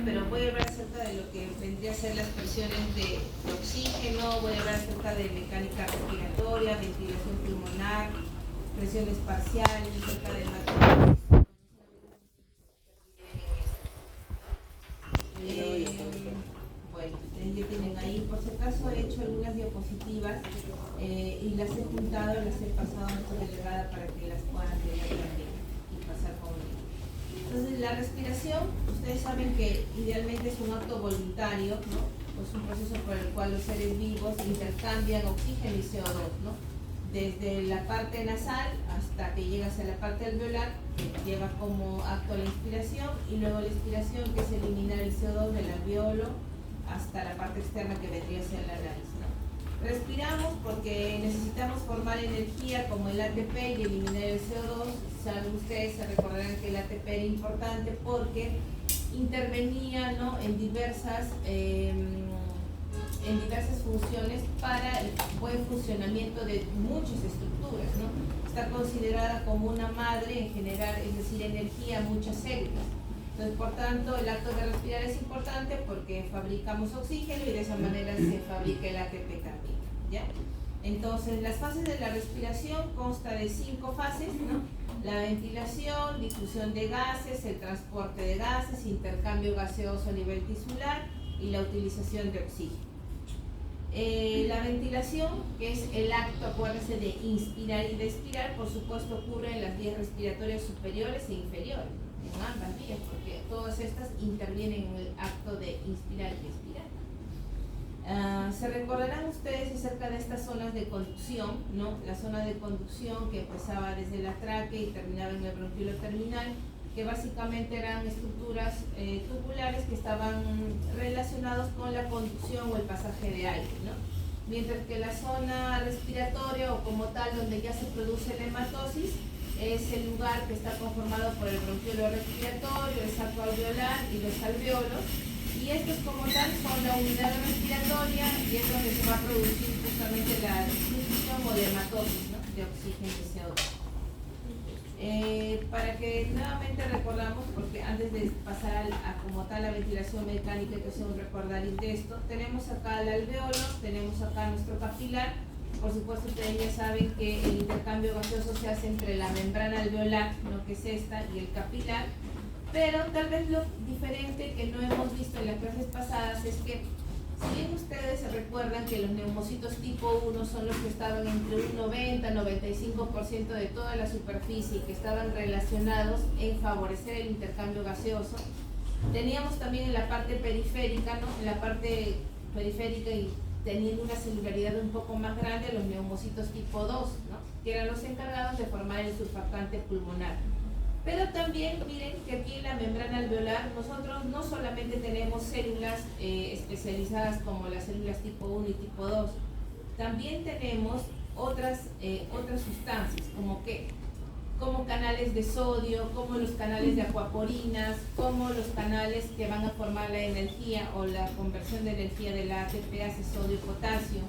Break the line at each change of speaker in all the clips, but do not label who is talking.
pero voy a hablar acerca de lo que vendría a ser las presiones de oxígeno, voy a hablar acerca de mecánica respiratoria, ventilación pulmonar, presiones parciales, acerca del material. Bueno, ya tienen ahí, por si acaso he hecho algunas diapositivas y las he juntado, las he pasado a nuestra delegada para que las puedan tener también y pasar conmigo. Entonces, la respiración, ustedes saben que idealmente es un acto voluntario, ¿no? Es un proceso por el cual los seres vivos intercambian oxígeno y CO2, ¿no? Desde la parte nasal hasta que llega hacia la parte alveolar, lleva como acto la inspiración y luego la expiración, que es eliminar el CO2 del alveolo hasta la parte externa que vendría a ser la nariz, ¿no? Respiramos porque necesitamos formar energía como el ATP y eliminar el CO2. Saben ustedes, se recordarán que el ATP era importante porque intervenía, ¿no?, en diversas funciones para el buen funcionamiento de muchas estructuras, ¿no? Está considerada como una madre en general, es decir, energía a muchas células. Entonces, por tanto, el acto de respirar es importante porque fabricamos oxígeno y de esa manera se fabrica el ATP también, ¿ya? Entonces, las fases de la respiración consta de 5 fases, ¿no? La ventilación, difusión de gases, el transporte de gases, intercambio gaseoso a nivel tisular y la utilización de oxígeno. La ventilación, que es el acto, acuérdense, de inspirar y de expirar, por supuesto ocurre en las vías respiratorias superiores e inferiores, en ambas vías, porque todas estas intervienen en el acto de inspirar y expirar. Se recordarán ustedes acerca de estas zonas de conducción, ¿no? La zona de conducción que empezaba desde la tráquea y terminaba en el bronquíolo terminal, que básicamente eran estructuras tubulares que estaban relacionados con la conducción o el pasaje de aire, ¿no? Mientras que la zona respiratoria o como tal donde ya se produce la hematosis es el lugar que está conformado por el bronquíolo respiratorio, el saco alveolar y los alveolos, y estos como tal son la unidad respiratoria y es donde se va a producir justamente la distribución o la hematosis, ¿no?, de oxígeno y CO2. Para que nuevamente recordamos, porque antes de pasar a como tal la ventilación mecánica, que es un recordaris de esto, tenemos acá el alveolo, tenemos acá nuestro capilar. Por supuesto, ustedes ya saben que el intercambio gaseoso se hace entre la membrana alveolar, ¿no?, que es esta, y el capilar, pero tal vez lo diferente que no hemos visto en las clases pasadas es que, si bien ustedes se recuerdan que los neumocitos tipo 1 son los que estaban entre un 90-95% de toda la superficie y que estaban relacionados en favorecer el intercambio gaseoso, teníamos también en la parte periférica, ¿no?, en la parte periférica y teniendo una celularidad un poco más grande, los neumocitos tipo 2, ¿no?, que eran los encargados de formar el surfactante pulmonar. Pero también miren que aquí en la membrana alveolar nosotros no solamente tenemos células especializadas como las células tipo 1 y tipo 2, también tenemos otras sustancias como canales de sodio, como los canales de acuaporinas, como los canales que van a formar la energía o la conversión de energía de la ATP hacia sodio y potasio.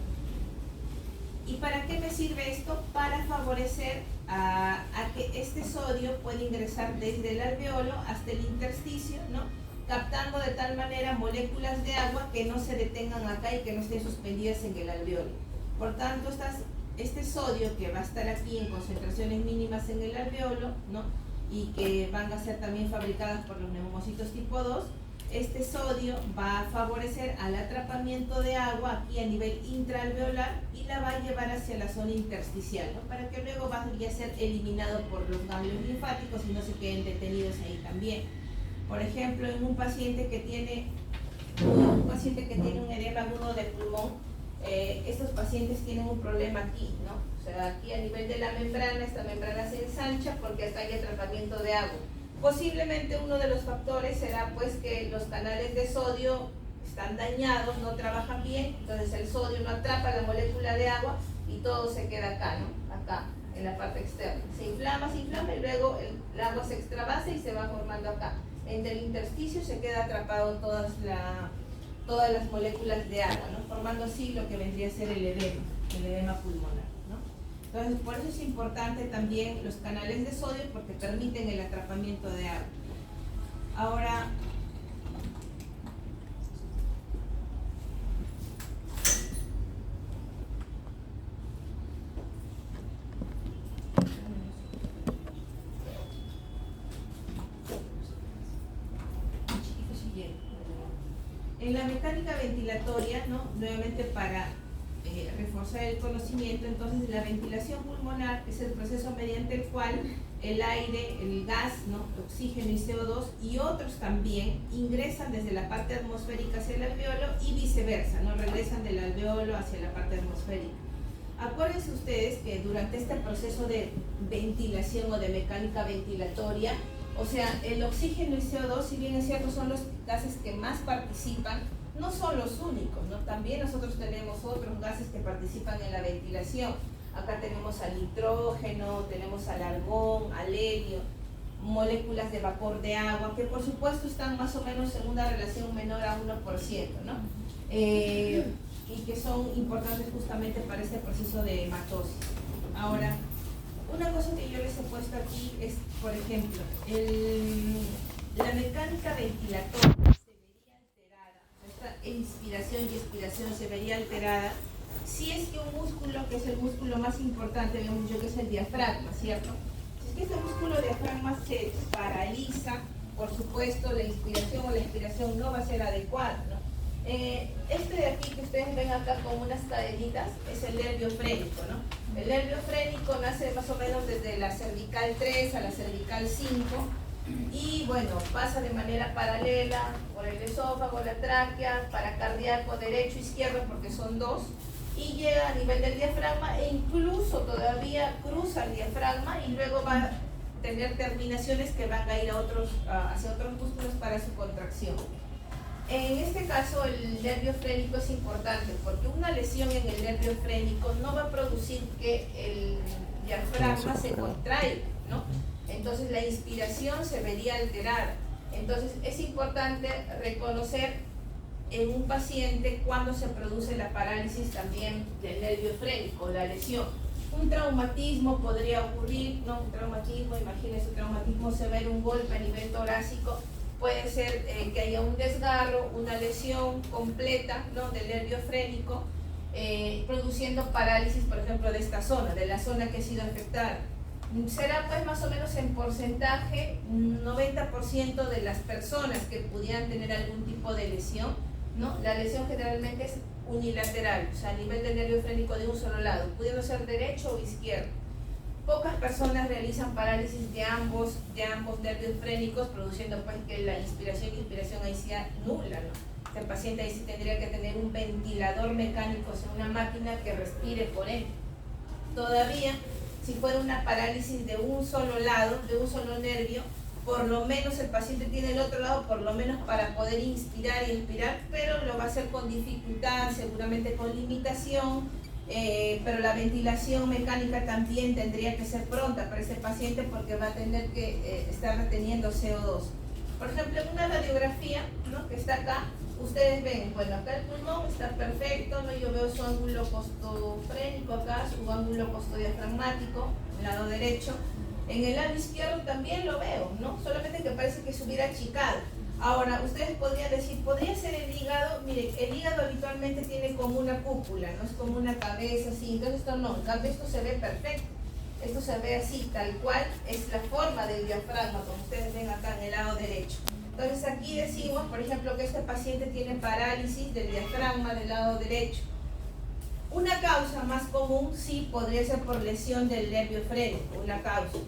¿Y para qué me sirve esto? Para favorecer a que este sodio pueda ingresar desde el alveolo hasta el intersticio, ¿no?, captando de tal manera moléculas de agua que no se detengan acá y que no estén suspendidas en el alveolo. Por tanto, este sodio que va a estar aquí en concentraciones mínimas en el alveolo, ¿no?, y que van a ser también fabricadas por los neumocitos tipo 2, este sodio va a favorecer al atrapamiento de agua aquí a nivel intraalveolar y la va a llevar hacia la zona intersticial, ¿no?, para que luego vaya a ser eliminado por los ganglios linfáticos y no se queden detenidos ahí también. Por ejemplo, en un paciente que tiene un edema agudo del pulmón, estos pacientes tienen un problema aquí, ¿no? O sea, aquí a nivel de la membrana, esta membrana se ensancha porque acá hay atrapamiento de agua. Posiblemente uno de los factores será pues que los canales de sodio están dañados, no trabajan bien, entonces el sodio no atrapa la molécula de agua y todo se queda acá, ¿no?, acá en la parte externa. Se inflama y luego el agua se extravasa y se va formando acá. Entre el intersticio se queda atrapado todas las moléculas de agua, ¿no?, formando así lo que vendría a ser el edema pulmonar, ¿no? Entonces, por eso es importante también los canales de sodio porque permiten el atrapamiento de agua. Ahora, En la mecánica ventilatoria, ¿no? Nuevamente para reforzar el conocimiento, entonces la ventilación pulmonar es el proceso mediante el cual el aire, el gas, ¿no? Oxígeno y CO2 y otros también ingresan desde la parte atmosférica hacia el alveolo y viceversa, ¿no? Regresan del alveolo hacia la parte atmosférica. Acuérdense ustedes que durante este proceso de ventilación o de mecánica ventilatoria, o sea, el oxígeno y CO2, si bien es cierto, son los gases que más participan, no son los únicos, ¿no? También nosotros tenemos otros gases que participan en la ventilación. Acá tenemos al nitrógeno, tenemos al argón, al helio, moléculas de vapor de agua, que por supuesto están más o menos en una relación menor a 1%, ¿no? Y que son importantes justamente para este proceso de hematosis. Ahora, una cosa que yo les he puesto aquí es, por ejemplo, la mecánica ventilatoria se vería alterada, esta inspiración y expiración se vería alterada si es que un músculo, que es el músculo más importante, digamos yo que es el diafragma, ¿cierto? Si es que este músculo diafragma se paraliza, por supuesto la inspiración o la expiración no va a ser adecuada, ¿no? Este de aquí que ustedes ven acá con unas cadenitas es el nervio frénico, ¿no? El nervio frénico nace más o menos desde la cervical 3 a la cervical 5 y bueno, pasa de manera paralela por el esófago, la tráquea, paracardíaco derecho, izquierdo, porque son dos, y llega a nivel del diafragma e incluso todavía cruza el diafragma y luego va a tener terminaciones que van a ir hacia otros músculos para su contracción. En este caso el nervio frénico es importante porque una lesión en el nervio frénico no va a producir que el diafragma se contraiga, ¿no? Entonces la inspiración se vería alterada. Entonces es importante reconocer en un paciente cuando se produce la parálisis también del nervio frénico, la lesión. Un traumatismo podría ocurrir, ¿no? Un traumatismo, imagínense un traumatismo severo, un golpe a nivel torácico. Puede ser que haya un desgarro, una lesión completa, ¿no? Del nervio frénico, produciendo parálisis, por ejemplo, de esta zona, de la zona que ha sido afectada. Será pues más o menos en porcentaje 90% de las personas que pudieran tener algún tipo de lesión, ¿no? La lesión generalmente es unilateral, o sea, a nivel del nervio frénico de un solo lado, pudiendo ser derecho o izquierdo. Pocas personas realizan parálisis de ambos nervios frénicos, produciendo pues que la inspiración y expiración ahí sea nula, ¿no? El paciente ahí sí tendría que tener un ventilador mecánico, o sea, una máquina que respire por él. Todavía, si fuera una parálisis de un solo lado, de un solo nervio, por lo menos el paciente tiene el otro lado, por lo menos para poder inspirar y expirar, pero lo va a hacer con dificultad, seguramente con limitación. Pero la ventilación mecánica también tendría que ser pronta para ese paciente porque va a tener que estar reteniendo CO2. Por ejemplo, en una radiografía, ¿no? Que está acá, ustedes ven, bueno, acá el pulmón está perfecto, ¿no? Yo veo su ángulo costofrénico acá, su ángulo costodiafragmático, lado derecho. En el lado izquierdo también lo veo, ¿no? Solamente que parece que se hubiera achicado. Ahora, ustedes podrían decir, podría ser el hígado. Mire, el hígado habitualmente tiene como una cúpula, no es como una cabeza así, entonces esto no, en cambio esto se ve perfecto, esto se ve así, tal cual es la forma del diafragma, como ustedes ven acá en el lado derecho. Entonces aquí decimos, por ejemplo, que este paciente tiene parálisis del diafragma del lado derecho. Una causa más común sí podría ser por lesión del nervio frénico, una causa.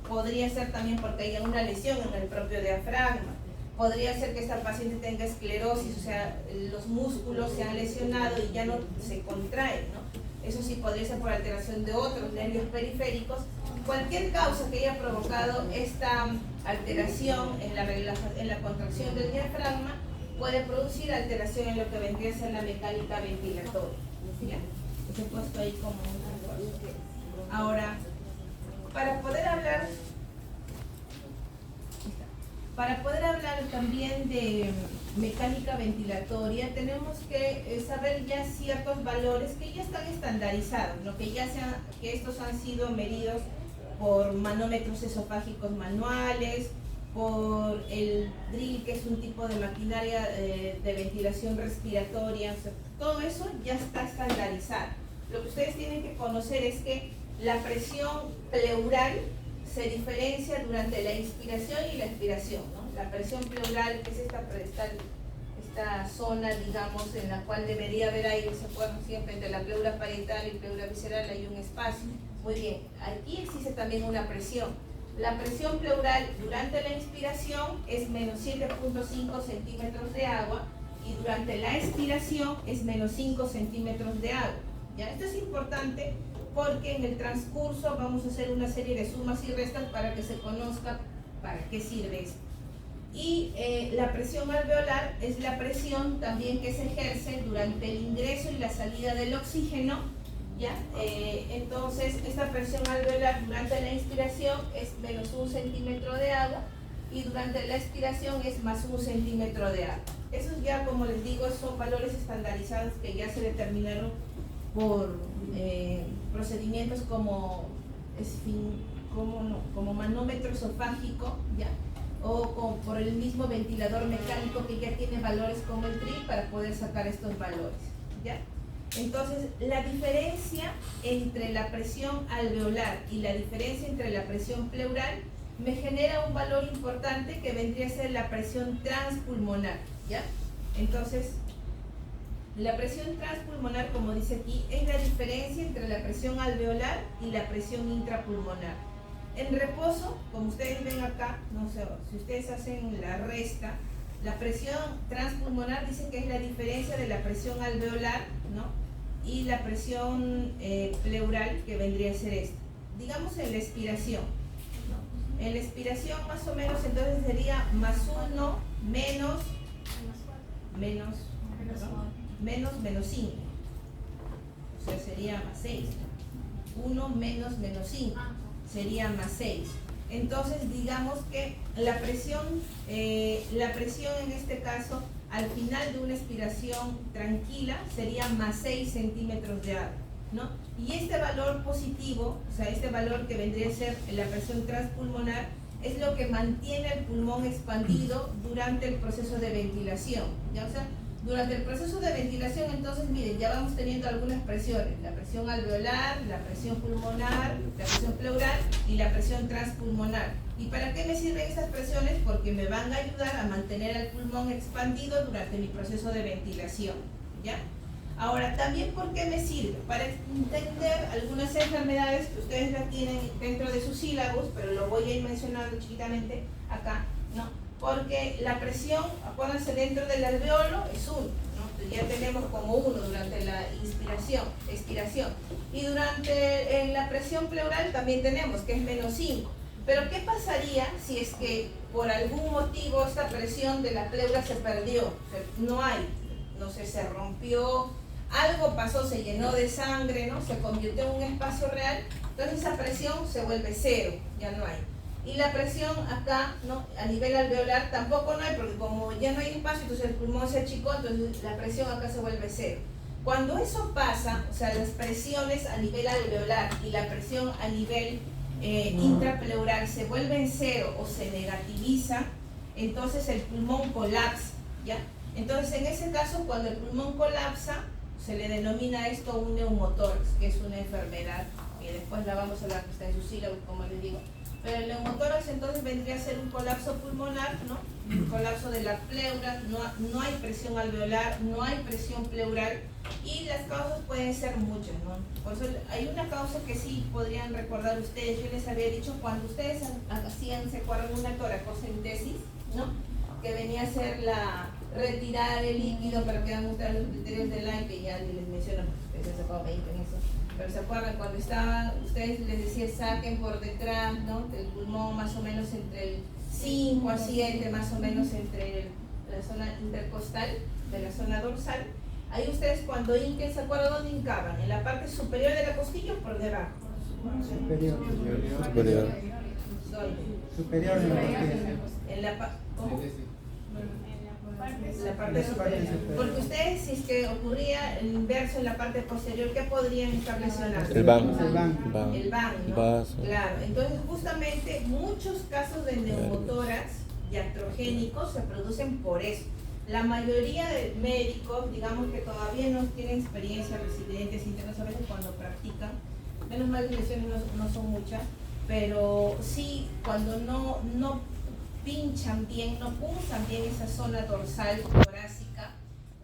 Podría ser también porque haya una lesión en el propio diafragma. Podría ser que esta paciente tenga esclerosis, o sea, los músculos se han lesionado y ya no se contraen, ¿no? Eso sí podría ser por alteración de otros nervios periféricos. Cualquier causa que haya provocado esta alteración en la contracción del diafragma puede producir alteración en lo que vendría a ser la mecánica ventilatoria. ¿Ya? He puesto ahí como un... Ahora, para poder hablar también de mecánica ventilatoria, tenemos que saber ya ciertos valores que ya están estandarizados, ¿no? Que estos han sido medidos por manómetros esofágicos manuales, por el drill, que es un tipo de maquinaria de ventilación respiratoria. O sea, todo eso ya está estandarizado. Lo que ustedes tienen que conocer es que la presión pleural se diferencia durante la inspiración y la expiración, ¿no? La presión pleural, que es esta esta zona, digamos, en la cual debería haber aire, se acuerdan siempre, entre la pleura parietal y pleura visceral hay un espacio. Muy bien, aquí existe también una presión. La presión pleural durante la inspiración es menos 7.5 centímetros de agua y durante la expiración es menos 5 centímetros de agua. ¿Ya? Esto es importante porque en el transcurso vamos a hacer una serie de sumas y restas para que se conozca para qué sirve esto. Y la presión alveolar es la presión también que se ejerce durante el ingreso y la salida del oxígeno, ¿ya? Entonces esta presión alveolar durante la inspiración es menos 1 centímetro de agua y durante la expiración es más 1 centímetro de agua. Esos ya, como les digo, son valores estandarizados que ya se determinaron por procedimientos como manómetro esofágico, ¿ya? O por el mismo ventilador mecánico que ya tiene valores como el TRI para poder sacar estos valores, ¿ya? Entonces, la diferencia entre la presión alveolar y la diferencia entre la presión pleural me genera un valor importante que vendría a ser la presión transpulmonar, ¿ya? Entonces, la presión transpulmonar, como dice aquí, es la diferencia entre la presión alveolar y la presión intrapulmonar. En reposo, como ustedes ven acá, no sé, si ustedes hacen la resta, la presión transpulmonar dice que es la diferencia de la presión alveolar, ¿no? Y la presión pleural, que vendría a ser esta. Digamos en la expiración, ¿no? En la expiración más o menos entonces sería más 1 menos 5. O sea, sería más 6. 1 menos 5. Sería más 6. Entonces digamos que la presión en este caso al final de una expiración tranquila sería más 6 centímetros de agua, ¿no? Y este valor positivo, o sea, este valor que vendría a ser la presión transpulmonar, es lo que mantiene el pulmón expandido durante el proceso de ventilación, ¿ya? O sea, durante el proceso de ventilación, entonces, miren, ya vamos teniendo algunas presiones, la presión alveolar, la presión pulmonar, la presión pleural y la presión transpulmonar. ¿Y para qué me sirven estas presiones? Porque me van a ayudar a mantener el pulmón expandido durante mi proceso de ventilación, ¿ya? Ahora, también, ¿por qué me sirve? Para entender algunas enfermedades que ustedes la tienen dentro de sus sílabos, pero lo voy a ir mencionando chiquitamente acá, ¿no? Porque la presión, acuérdense, dentro del alveolo es 1, ¿no? Ya tenemos como 1 durante la expiración. Y en la presión pleural también tenemos, que es menos 5. Pero ¿qué pasaría si es que por algún motivo esta presión de la pleura se perdió? O sea, no hay, no sé, se rompió, algo pasó, se llenó de sangre, ¿no? Se convirtió en un espacio real, entonces esa presión se vuelve 0, ya no hay. Y la presión acá, ¿no? A nivel alveolar tampoco no hay, porque como ya no hay espacio, entonces el pulmón se achicó, entonces la presión acá se vuelve 0. Cuando eso pasa, o sea, las presiones a nivel alveolar y la presión a nivel intrapleural se vuelven 0 o se negativiza, entonces el pulmón colapsa, ¿ya? Entonces, en ese caso, cuando el pulmón colapsa, se le denomina esto un neumotórax, que es una enfermedad, y después la vamos a hablar, que está en su sílabo, como les digo. Pero el neumotórax entonces vendría a ser un colapso pulmonar, ¿no? Un colapso de la pleura, no hay presión alveolar, no hay presión pleural, y las causas pueden ser muchas, ¿no? Por eso hay una causa que sí podrían recordar ustedes. Yo les había dicho, cuando ustedes hacían, se acuerdan, una toracocentesis, ¿no? Que venía a ser la retirada del líquido para que hagan ustedes los criterios de Lyme, que ya les menciono, porque ustedes se sacado 20 en eso. Pero se acuerdan cuando ustedes les decía saquen por detrás, ¿no? Del pulmón más o menos entre el 5 a 7, más o menos entre la zona intercostal de la zona dorsal. Ahí ustedes cuando hinquen, ¿se acuerdan dónde hincaban? ¿En la parte superior de la costilla o por debajo?
Superior. Superior en la costilla.
¿Cómo? La parte superior. Porque ustedes, si es que ocurría el inverso en la parte posterior, ¿qué podrían estar lesionados?
El banco.
El banco, ¿no?
Vaso.
Claro, entonces justamente muchos casos de neumotórax iatrogénicos se producen por eso. La mayoría de médicos, digamos que todavía no tienen experiencia, residentes internos, a veces cuando practican, menos mal las lesiones no son muchas, pero sí, cuando no pinchan bien, no punzan bien esa zona dorsal torácica,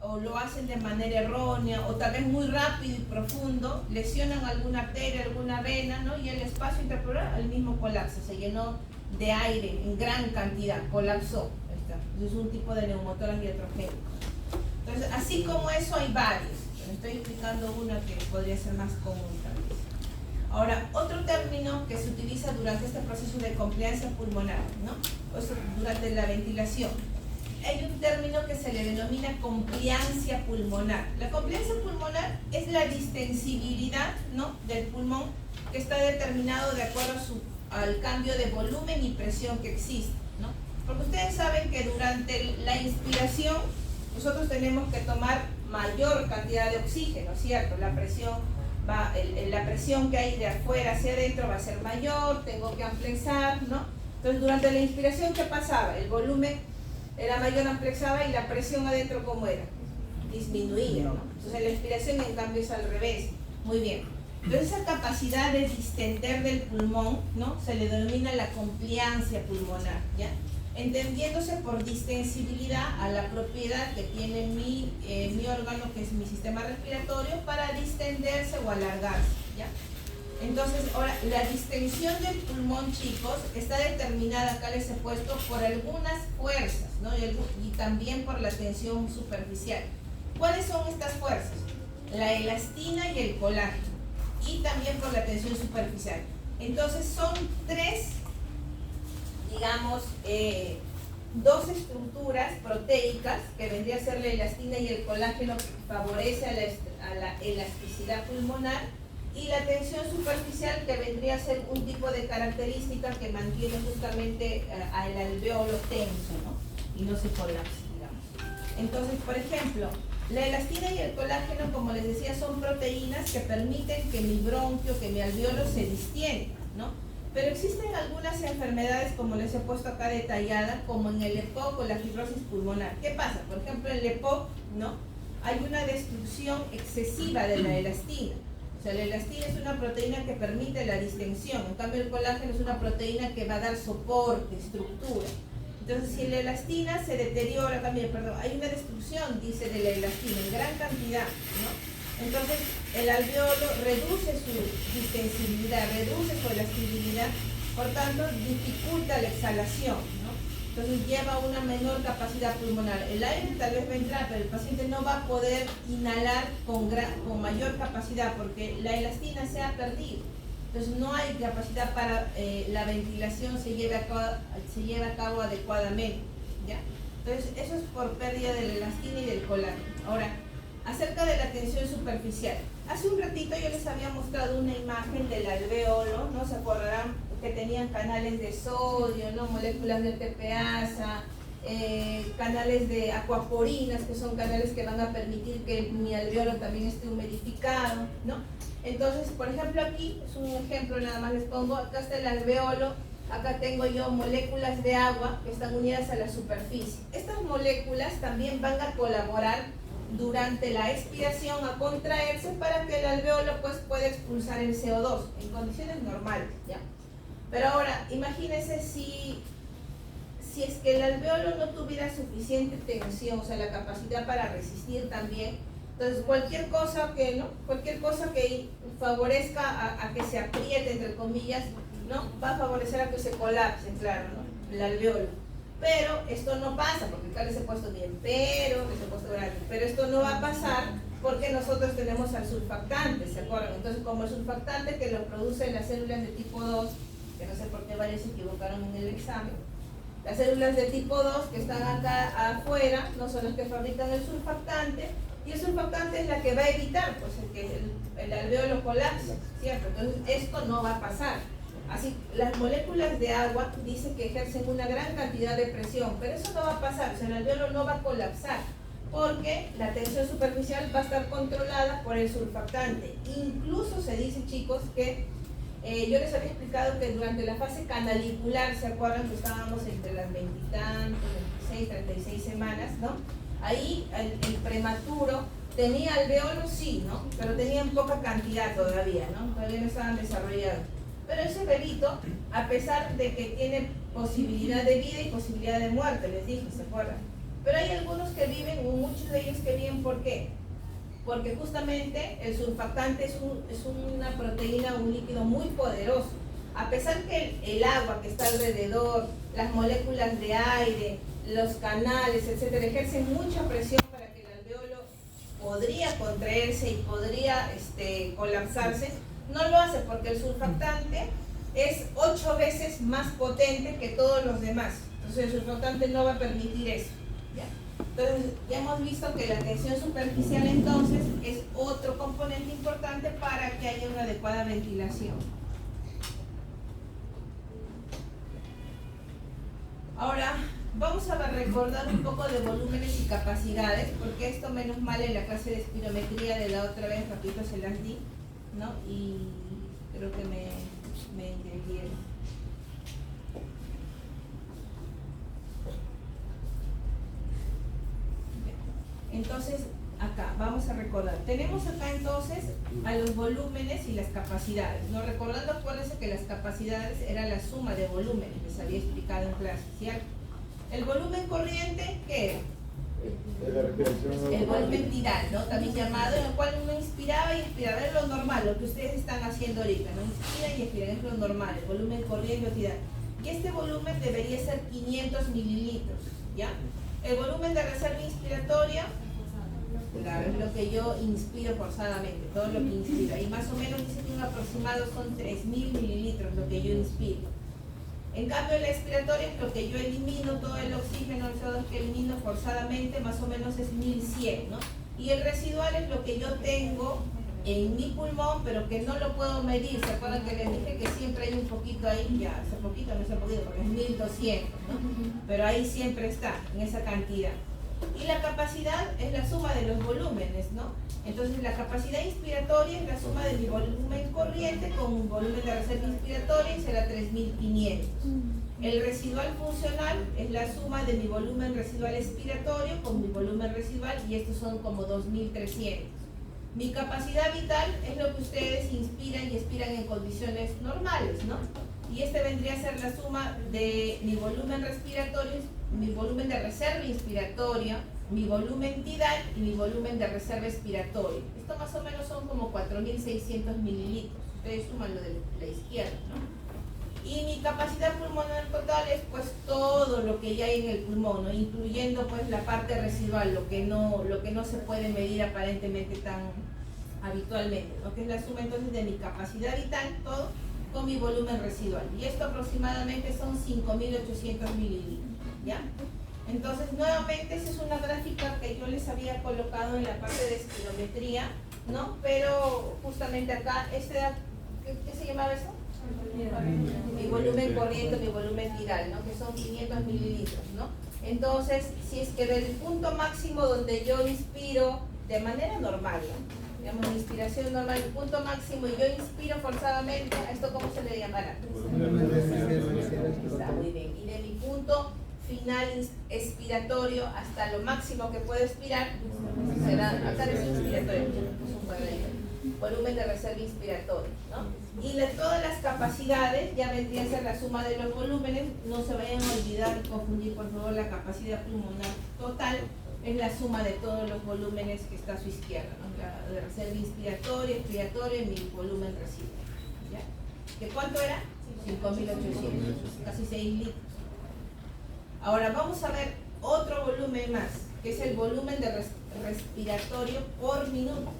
o lo hacen de manera errónea, o tal vez muy rápido y profundo, lesionan alguna arteria, alguna vena, ¿no? Y el espacio interpleural al mismo colapsa, se llenó de aire en gran cantidad, colapsó. Es un tipo de neumotórax iatrogénico. Entonces, así como eso hay varios. Pero estoy explicando una que podría ser más común tal vez. Ahora, otro término que se utiliza durante este proceso de compliancia pulmonar, ¿no? O sea, durante la ventilación. Hay un término que se le denomina compliancia pulmonar. La compliancia pulmonar es la distensibilidad, ¿no?, del pulmón, que está determinado de acuerdo al cambio de volumen y presión que existe, ¿no? Porque ustedes saben que durante la inspiración nosotros tenemos que tomar mayor cantidad de oxígeno, ¿cierto? La presión que hay de afuera hacia adentro va a ser mayor, tengo que amplexar, ¿no? Entonces, durante la inspiración, ¿qué pasaba? El volumen era mayor, amplexaba, y la presión adentro, ¿cómo era? Disminuía, ¿no? Entonces, la inspiración, en cambio, es al revés. Muy bien. Entonces, esa capacidad de distender del pulmón, ¿no?, se le denomina la compliancia pulmonar, ¿ya? Entendiéndose por distensibilidad a la propiedad que tiene mi órgano, que es mi sistema respiratorio, para distenderse o alargarse, ¿ya? Entonces, ahora, la distensión del pulmón, chicos, está determinada, acá les he puesto, por algunas fuerzas, ¿no? Y también por la tensión superficial. ¿Cuáles son estas fuerzas? La elastina y el colágeno, y también por la tensión superficial. Entonces, son tres, digamos, dos estructuras proteicas, que vendría a ser la elastina y el colágeno, que favorece a la elasticidad pulmonar, y la tensión superficial, que vendría a ser un tipo de característica que mantiene justamente al alveolo tenso, ¿no?, y no se colapse, digamos. Entonces, por ejemplo, la elastina y el colágeno, como les decía, son proteínas que permiten que mi bronquio, que mi alveolo se distienda, ¿no? Pero existen algunas enfermedades, como les he puesto acá detallada, como en el EPOC o la fibrosis pulmonar. ¿Qué pasa? Por ejemplo, en el EPOC, ¿no?, hay una destrucción excesiva de la elastina. O sea, la elastina es una proteína que permite la distensión, en cambio el colágeno es una proteína que va a dar soporte, estructura. Entonces, si la elastina se deteriora también, hay una destrucción, dice, de la elastina en gran cantidad, ¿no? Entonces, el alveolo reduce su distensibilidad, reduce su elasticidad, por tanto, dificulta la exhalación, ¿no? Entonces, lleva una menor capacidad pulmonar. El aire tal vez va a entrar, pero el paciente no va a poder inhalar con mayor capacidad, porque la elastina se ha perdido. Entonces, no hay capacidad para la ventilación se lleve a cabo adecuadamente, ¿ya? Entonces, eso es por pérdida de la elastina y del colágeno. Ahora, acerca de la tensión superficial. Hace un ratito yo les había mostrado una imagen del alveolo, ¿no? Se acordarán que tenían canales de sodio, ¿no?, moléculas de TPasa, canales de acuaporinas, que son canales que van a permitir que mi alveolo también esté humidificado, ¿no? Entonces, por ejemplo, aquí es un ejemplo, nada más les pongo, acá está el alveolo, acá tengo yo moléculas de agua que están unidas a la superficie. Estas moléculas también van a colaborar durante la expiración a contraerse para que el alveolo, pues, pueda expulsar el CO2 en condiciones normales, ¿ya? Pero ahora, imagínense si es que el alveolo no tuviera suficiente tensión, o sea, la capacidad para resistir también. Entonces, cualquier cosa que favorezca a que se apriete, entre comillas, ¿no?, va a favorecer a que se colapse, claro, ¿no?, el alveolo. Pero esto no pasa, porque acá les he puesto bien, pero esto no va a pasar porque nosotros tenemos al surfactante, ¿se acuerdan? Entonces, como el surfactante que lo producen las células de tipo 2, que no sé por qué varios se equivocaron en el examen, las células de tipo 2 que están acá afuera no son las que fabrican el surfactante, y el surfactante es la que va a evitar, pues, que el alveolo colapse, ¿cierto? Entonces, esto no va a pasar. Así, las moléculas de agua dicen que ejercen una gran cantidad de presión, pero eso no va a pasar, o sea, el alveolo no va a colapsar, porque la tensión superficial va a estar controlada por el surfactante. Incluso se dice, chicos, que yo les había explicado que durante la fase canalicular, ¿se acuerdan que estábamos entre las 20 y tantos, 26, 36 semanas, ¿no? Ahí el prematuro tenía alveolo, sí, ¿no? Pero tenían poca cantidad todavía, ¿no? Todavía no estaban desarrollados. Pero ese bebito, a pesar de que tiene posibilidad de vida y posibilidad de muerte, les dije, ¿se acuerdan? Pero hay algunos que viven, o muchos de ellos que viven, ¿por qué? Porque justamente el surfactante es una proteína, un líquido muy poderoso. A pesar que el agua que está alrededor, las moléculas de aire, los canales, etcétera, ejercen mucha presión para que el alveolo podría contraerse y podría colapsarse, no lo hace porque el surfactante es 8 veces más potente que todos los demás. Entonces el surfactante no va a permitir eso. ¿Ya? Entonces ya hemos visto que la tensión superficial entonces es otro componente importante para que haya una adecuada ventilación. Ahora vamos a recordar un poco de volúmenes y capacidades, porque esto menos mal en la clase de espirometría de la otra vez, rapidito se las di, ¿no? Y creo que me entendieron. Entonces, acá, vamos a recordar. Tenemos acá entonces a los volúmenes y las capacidades, ¿no? Recordando, acuérdense que las capacidades era la suma de volúmenes, les había explicado en clase, ¿cierto? El volumen corriente, ¿qué era? El volumen tidal, ¿no? También llamado, en el cual uno inspiraba y expiraba. Es lo normal, lo que ustedes están haciendo ahorita, ¿no? Inspiran y expiran, es lo normal, el volumen corriente o tidal. Y este volumen debería ser 500 mililitros, ¿ya? El volumen de reserva inspiratoria, claro, es lo que yo inspiro forzadamente, todo lo que inspiro. Y más o menos dice que un aproximado son 3.000 mililitros lo que yo inspiro. En cambio, el expiratorio es lo que yo elimino, todo el oxígeno, el CO2 que elimino forzadamente, más o menos es 1.100, ¿no? Y el residual es lo que yo tengo en mi pulmón, pero que no lo puedo medir. ¿Se acuerdan que les dije que siempre hay un poquito ahí? Ya, ese poquito no es poquito, porque es 1.200, ¿no? Pero ahí siempre está, en esa cantidad. Y la capacidad es la suma de los volúmenes, ¿no? Entonces la capacidad inspiratoria es la suma de mi volumen corriente con un volumen de reserva inspiratoria y será 3.500. El residual funcional es la suma de mi volumen residual expiratorio con mi volumen residual y estos son como 2.300. Mi capacidad vital es lo que ustedes inspiran y expiran en condiciones normales, ¿no? Y este vendría a ser la suma de mi volumen respiratorio, mi volumen de reserva inspiratoria, mi volumen tidal y mi volumen de reserva expiratoria. Esto más o menos son como 4.600 mililitros. Ustedes suman lo de la izquierda, ¿no? Y mi capacidad pulmonar total es pues todo lo que ya hay en el pulmón, ¿no? Incluyendo pues la parte residual, lo que no se puede medir aparentemente tan habitualmente, ¿no? Que es la suma entonces de mi capacidad vital, todo, con mi volumen residual. Y esto aproximadamente son 5.800 mililitros, ¿ya? Entonces, nuevamente, esa es una gráfica que yo les había colocado en la parte de espirometría, ¿no? Pero justamente acá, ¿qué se llamaba eso? Mi volumen corriente, mi volumen tidal, ¿no? Que son 500 mililitros, ¿no? Entonces, si es que del punto máximo donde yo inspiro de manera normal, ¿no? Digamos, mi inspiración normal, el punto máximo, y yo inspiro forzadamente, ¿a esto cómo se le llamará? Está muy bien. Y de mi punto final expiratorio hasta lo máximo que puedo expirar, será, acá es inspiratorio, volumen de reserva inspiratoria, ¿no? Y de todas las capacidades, ya vendría a ser la suma de los volúmenes, no se vayan a olvidar y confundir por favor la capacidad pulmonar total, es la suma de todos los volúmenes que está a su izquierda, ¿no? La de reserva inspiratoria, expiratoria y mi volumen residual, ¿ya? ¿Que cuánto era? 5.800, casi 6 litros. Ahora vamos a ver otro volumen más, que es el volumen de respiratorio por minuto.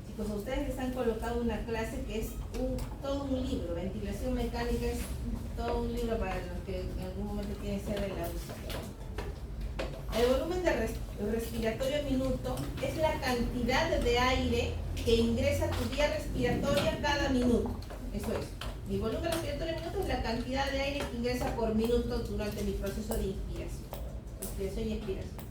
Chicos, a ustedes les han colocado una clase que es todo un libro, ventilación mecánica es todo un libro para los que en algún momento tienen sed de la UCA. El volumen de respiratorio minuto es la cantidad de aire que ingresa a tu vía respiratoria cada minuto. Eso es. Mi volumen respiratorio minuto es la cantidad de aire que ingresa por minuto durante mi proceso de inspiración y expiración.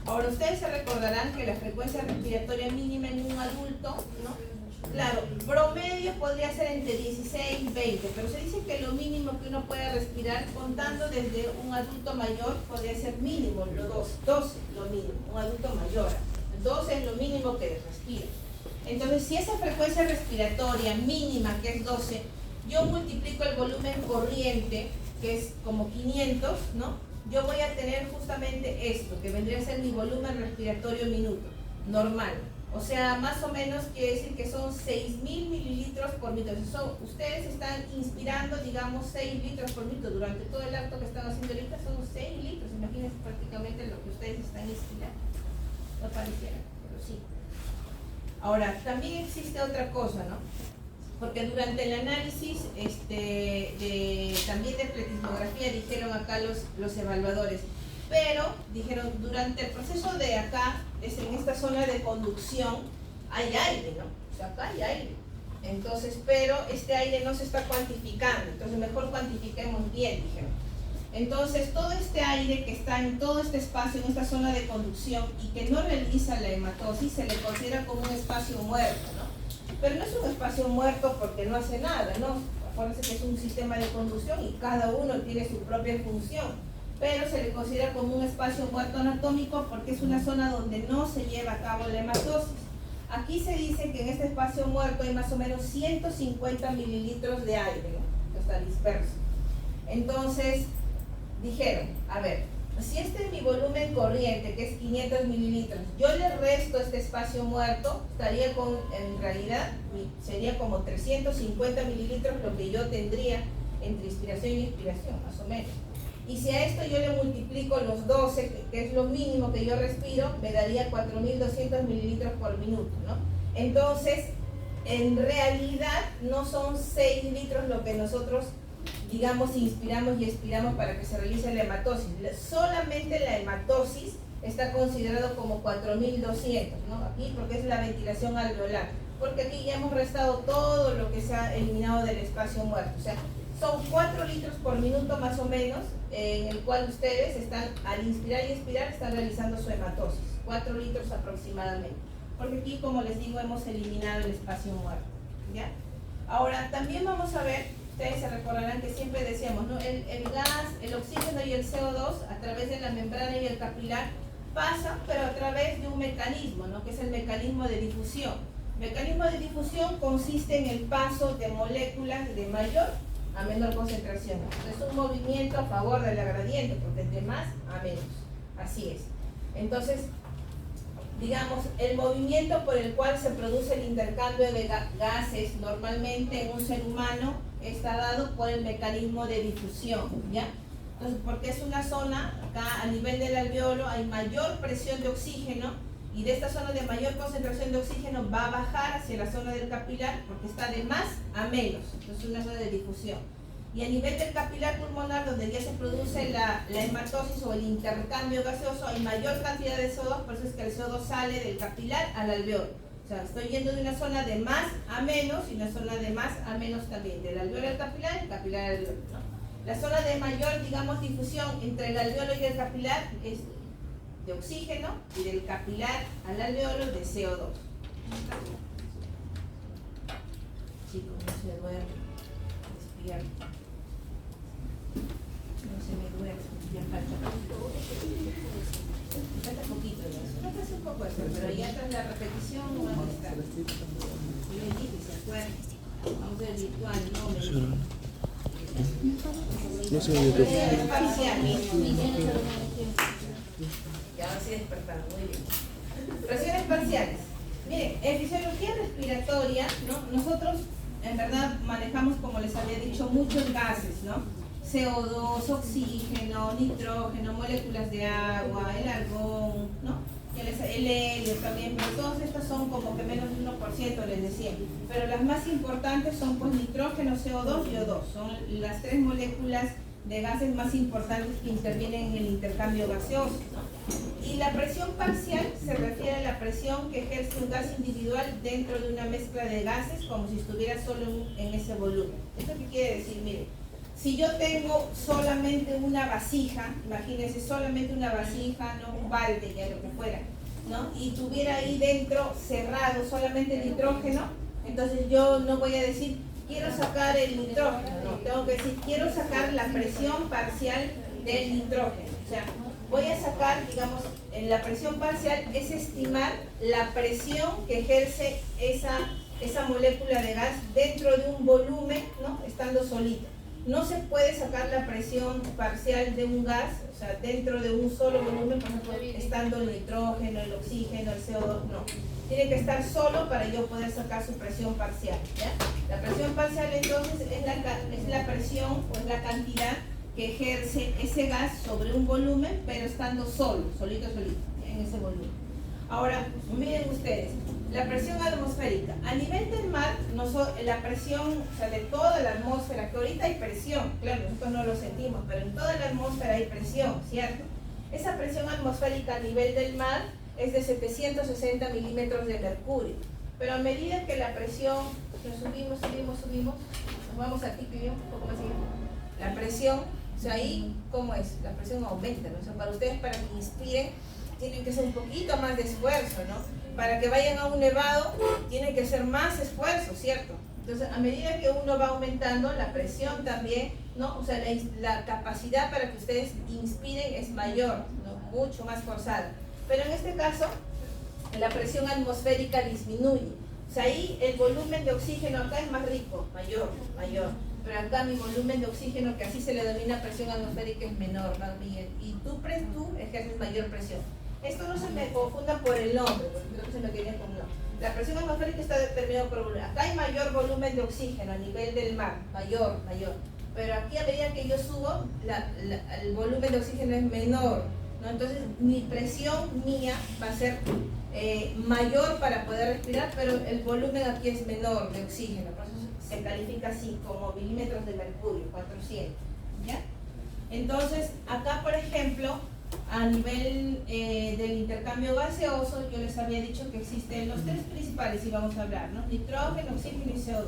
Ahora, ustedes se recordarán que la frecuencia respiratoria mínima en un adulto, ¿no? Claro, promedio podría ser entre 16 y 20, pero se dice que lo mínimo que uno puede respirar, contando desde un adulto mayor, podría ser mínimo, los 12 lo mínimo, un adulto mayor. 12 es lo mínimo que respira. Entonces, si esa frecuencia respiratoria mínima, que es 12, yo multiplico el volumen corriente, que es como 500, ¿no? Yo voy a tener justamente esto, que vendría a ser mi volumen respiratorio minuto, normal. O sea, más o menos quiere decir que son 6.000 mililitros por minuto. Ustedes están inspirando, digamos, 6 litros por minuto. Durante todo el acto que están haciendo ahorita son 6 litros. Imagínense prácticamente lo que ustedes están inspirando. No pareciera, pero sí. Ahora, también existe otra cosa, ¿no? Porque durante el análisis también de pletismografía dijeron acá los evaluadores, pero dijeron durante el proceso de acá, en esta zona de conducción, hay aire, ¿no? O sea, acá hay aire. Entonces, pero este aire no se está cuantificando, entonces mejor cuantifiquemos bien, dijeron. Entonces, todo este aire que está en todo este espacio, en esta zona de conducción, y que no realiza la hematosis, se le considera como un espacio muerto, ¿no? Pero no es un espacio muerto porque no hace nada, ¿no? Acuérdense que es un sistema de conducción y cada uno tiene su propia función, pero se le considera como un espacio muerto anatómico porque es una zona donde no se lleva a cabo la hematosis. Aquí se dice que en este espacio muerto hay más o menos 150 mililitros de aire, ¿no? Que está disperso. Entonces, dijeron, a ver, si este es mi volumen corriente, que es 500 mililitros, yo le resto este espacio muerto, estaría en realidad, sería como 350 mililitros lo que yo tendría entre inspiración y expiración, más o menos. Y si a esto yo le multiplico los 12, que es lo mínimo que yo respiro, me daría 4.200 mililitros por minuto, ¿no? Entonces, en realidad, no son 6 litros lo que nosotros, digamos, inspiramos y expiramos para que se realice la hematosis. Solamente la hematosis está considerado como 4.200, ¿no? Aquí porque es la ventilación alveolar, porque aquí ya hemos restado todo lo que se ha eliminado del espacio muerto. O sea, son 4 litros por minuto más o menos, en el cual ustedes están, al inspirar y expirar, están realizando su hematosis. 4 litros aproximadamente. Porque aquí, como les digo, hemos eliminado el espacio muerto, ¿ya? Ahora, también vamos a ver, ustedes se recordarán que siempre decíamos, ¿no? El gas, el oxígeno y el CO2 a través de la membrana y el capilar pasan, pero a través de un mecanismo, ¿no? Que es el mecanismo de difusión. El mecanismo de difusión consiste en el paso de moléculas de mayor a menor concentración. Es un movimiento a favor de la gradiente, porque es de más a menos. Así es. Entonces, digamos, el movimiento por el cual se produce el intercambio de gases normalmente en un ser humano está dado por el mecanismo de difusión, ¿ya? Entonces, porque es una zona, acá a nivel del alveolo hay mayor presión de oxígeno y de esta zona de mayor concentración de oxígeno va a bajar hacia la zona del capilar porque está de más a menos, entonces es una zona de difusión. Y a nivel del capilar pulmonar, donde ya se produce la hematosis o el intercambio gaseoso, hay mayor cantidad de CO2, por eso es que el CO2 sale del capilar al alveolo. O sea, estoy yendo de una zona de más a menos y una zona de más a menos también, del alveolo al capilar y el capilar al alveolo, ¿no? La zona de mayor, digamos, difusión entre el alveolo y el capilar es de oxígeno y del capilar al alveolo de CO2. Chicos, no se duermen, despierten. No se me duerme, ya falta poquito de eso. No pasa un poco eso, pero ya tras la repetición no van a estar. Yo les dije, ¿se acuerdan? Vamos a ver virtual, no me
no sé, YouTube.
Ya ahora sí despertaron, muy bien. Presiones parciales. Miren, en fisiología respiratoria, ¿no? Nosotros en verdad manejamos, como les había dicho, muchos gases, ¿no? CO2, oxígeno, nitrógeno, moléculas de agua, el argón, ¿no? El helio también, pero todas estas son como que menos de 1%, les decía. Pero las más importantes son pues nitrógeno, CO2 y O2. Son las 3 moléculas de gases más importantes que intervienen en el intercambio gaseoso, ¿no? Y la presión parcial se refiere a la presión que ejerce un gas individual dentro de una mezcla de gases, como si estuviera solo en ese volumen. ¿Esto qué quiere decir? Miren, si yo tengo solamente una vasija, imagínense solamente una vasija, no un balde, ya lo que fuera, ¿no? Y tuviera ahí dentro cerrado solamente nitrógeno, entonces yo no voy a decir quiero sacar el nitrógeno, no, tengo que decir quiero sacar la presión parcial del nitrógeno. O sea, voy a sacar, digamos, en la presión parcial es estimar la presión que ejerce esa molécula de gas dentro de un volumen, ¿no? Estando solita. No se puede sacar la presión parcial de un gas, o sea, dentro de un solo volumen, por ejemplo, estando el nitrógeno, el oxígeno, el CO2, no. Tiene que estar solo para yo poder sacar su presión parcial, ¿ya? La presión parcial entonces es la presión o es la cantidad que ejerce ese gas sobre un volumen, pero estando solito, en ese volumen. Ahora, miren ustedes, la presión atmosférica. A nivel del mar, la presión, o sea, de toda la atmósfera, que ahorita hay presión, claro, nosotros no lo sentimos, pero en toda la atmósfera hay presión, ¿cierto? Esa presión atmosférica a nivel del mar es de 760 milímetros de mercurio. Pero a medida que la presión, subimos, nos vamos aquí, un poco más allá. La presión, o sea, ahí, ¿cómo es? La presión aumenta, ¿no? O sea, para ustedes, para que inspiren, tienen que hacer un poquito más de esfuerzo, ¿no? Para que vayan a un nevado, tienen que hacer más esfuerzo, ¿cierto? Entonces, a medida que uno va aumentando, la presión también, ¿no? O sea, la capacidad para que ustedes inspiren es mayor, ¿no? Mucho más forzada. Pero en este caso, la presión atmosférica disminuye. O sea, ahí el volumen de oxígeno acá es más rico, mayor. Pero acá mi volumen de oxígeno, que así se le denomina presión atmosférica, es menor, ¿no, Miguel? Y tú ejerces mayor presión. Esto no se me confunda por el nombre, porque creo que se me quería con no. La presión atmosférica está determinada por volumen. Acá hay mayor volumen de oxígeno a nivel del mar, mayor. Pero aquí, a medida que yo subo, el volumen de oxígeno es menor, ¿no? Entonces, mi presión mía va a ser mayor para poder respirar, pero el volumen aquí es menor de oxígeno. Por eso se califica así, como milímetros de mercurio, 400. ¿Ya? Entonces, acá, por ejemplo, a nivel del intercambio gaseoso, yo les había dicho que existen los tres principales, y vamos a hablar, ¿no? Nitrógeno, oxígeno y CO2.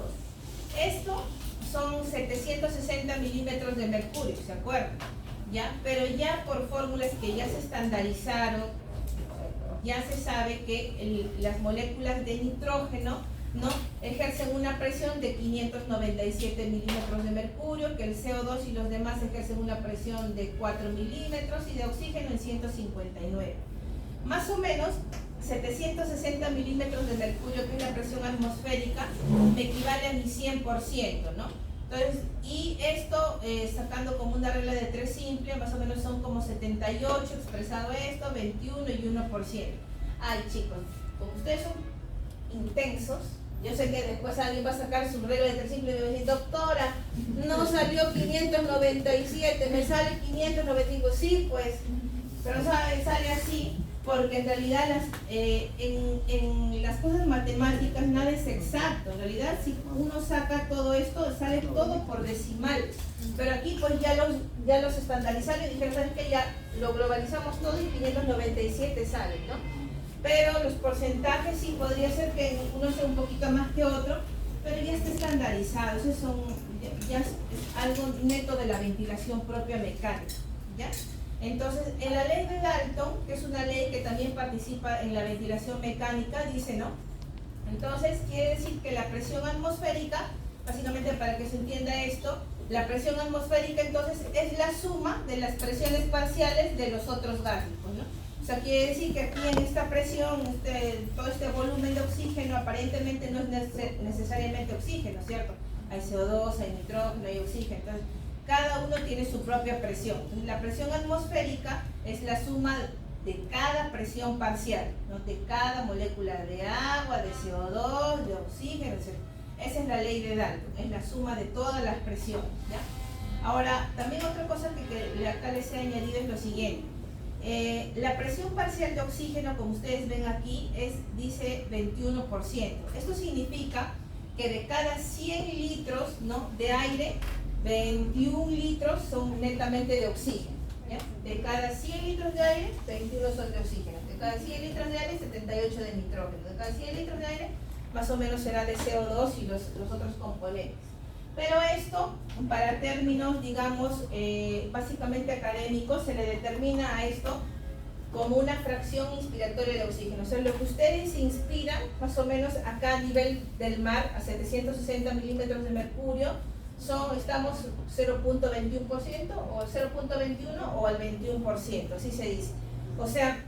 Esto son 760 milímetros de mercurio, ¿se acuerdan? ¿Ya? Pero ya por fórmulas que ya se estandarizaron, ya se sabe que las moléculas de nitrógeno, ¿no? Ejercen una presión de 597 milímetros de mercurio, que el CO2 y los demás ejercen una presión de 4 milímetros y de oxígeno en 159. Más o menos 760 milímetros de mercurio, que es la presión atmosférica, me equivale a mi 100%, ¿no? Entonces, y esto, sacando como una regla de 3 simple, más o menos son como 78, expresado esto, 21 y 1%. Ay, chicos, como ustedes son intensos, yo sé que después alguien va a sacar su regla de 3 simple y me va a decir, doctora, no salió 597, me sale 595. Sí, pues, pero sale así, porque en realidad en las cosas matemáticas nada es exacto. En realidad, si uno saca todo esto, sale todo por decimales. Pero aquí pues ya los estandarizaron y dijeron, ¿sabes qué? Ya lo globalizamos todo y 597 sale, ¿no? Pero los porcentajes sí podría ser que uno sea un poquito más que otro, pero ya está estandarizado. Eso ya es algo neto de la ventilación propia mecánica, ¿ya? Entonces, en la ley de Dalton, que es una ley que también participa en la ventilación mecánica, dice, ¿no? Entonces, quiere decir que la presión atmosférica, básicamente para que se entienda esto, la presión atmosférica entonces es la suma de las presiones parciales de los otros gases, ¿no? O sea, quiere decir que aquí en esta presión, todo este volumen de oxígeno aparentemente no es necesariamente oxígeno, ¿cierto? Hay CO2, hay nitrógeno, hay oxígeno, entonces cada uno tiene su propia presión. Entonces, la presión atmosférica es la suma de cada presión parcial, ¿no? De cada molécula de agua, de CO2, de oxígeno, etc. Esa es la ley de Dalton, es la suma de todas las presiones, ¿ya? Ahora, también otra cosa que acá les he añadido es lo siguiente. La presión parcial de oxígeno, como ustedes ven aquí, dice 21%. Esto significa que de cada 100 litros, ¿no? de aire, 21 litros son netamente de oxígeno, ¿ya? De cada 100 litros de aire, 21 son de oxígeno. De cada 100 litros de aire, 78 de nitrógeno. De cada 100 litros de aire, más o menos será de CO2 y los otros componentes. Pero esto, para términos, digamos, básicamente académicos, se le determina a esto como una fracción inspiratoria de oxígeno. O sea, lo que ustedes inspiran, más o menos acá a nivel del mar, a 760 milímetros de mercurio, estamos 0.21% o 0.21 o al 21%, así se dice. O sea,